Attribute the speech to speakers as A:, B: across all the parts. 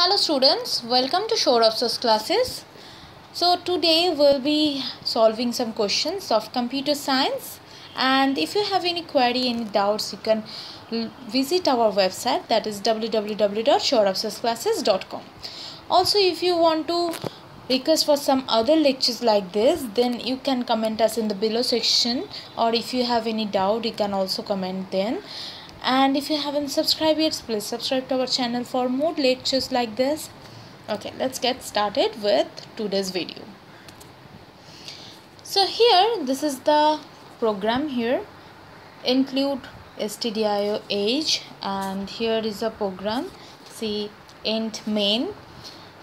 A: Hello students, welcome to Shore of Source classes. So today we'll be solving some questions of computer science, and if you have any query, any doubts, you can visit our website, that is www.shoreofsourceclasses.com. Also, if you want to request for some other lectures like this, then you can comment us in the below section, or if you have any doubt you can also comment then. And if you haven't subscribed yet, please subscribe to our channel for more lectures like this. Okay, let's get started with today's video. So here, this is the program. Here include stdio age, and here is a program. See, int main,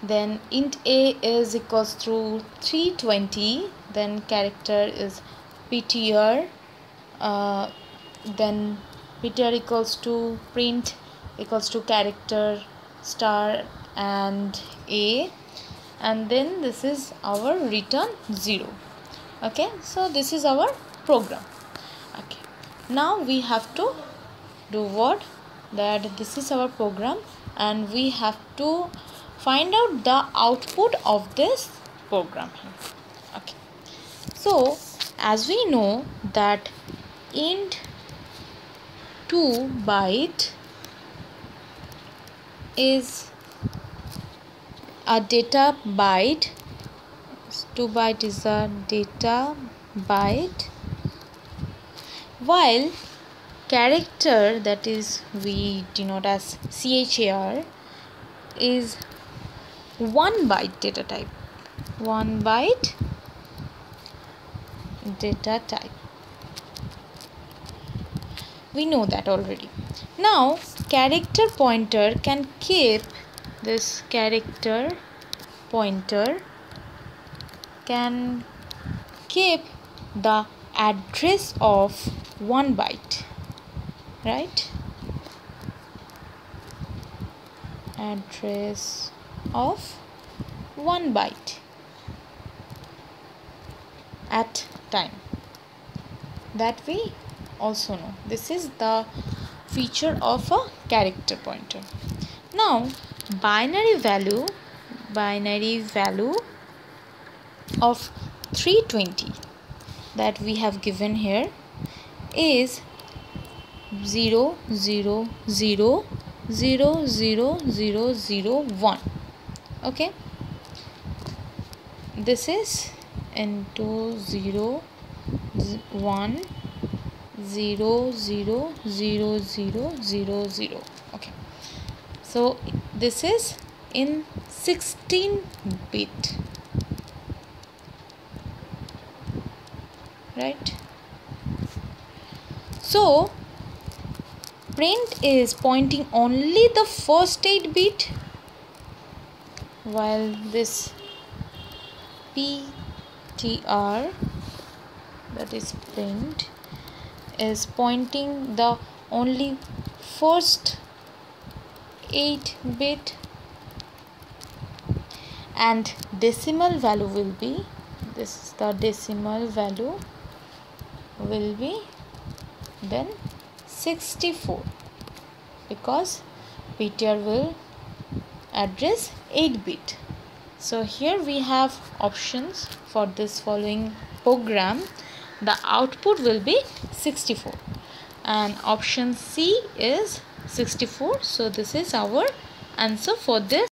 A: then int a is equals to 320, then character is ptr, then ptr equals to print equals to character star and a, and then this is our return 0. Okay, so this is our program. Okay, now we have to do what? That this is our program, and we have to find out the output of this program here. Okay, so as we know that int 2 byte is a data byte. 2 byte is a data byte, while character, that is we denote as char, is 1 byte data type. 1 byte data type. We know that already. Now character pointer can keep this character pointer can keep the address of 1 byte, right? Address of 1 byte at time, that we also know. This is the feature of a character pointer. Now binary value of 320 that we have given here is 0000001. okay, this is into 0 1 0 0 0 0 0 0. Okay, so this is in 16 bit, right? So print is pointing only the first 8 bit, while this ptr, that is print, is pointing the only first 8 bit, and decimal value will be, this is the decimal value will be then 64, because ptr will address 8 bit. So here we have options for this following program. The output will be 64, and option C is 64. So this is our answer for this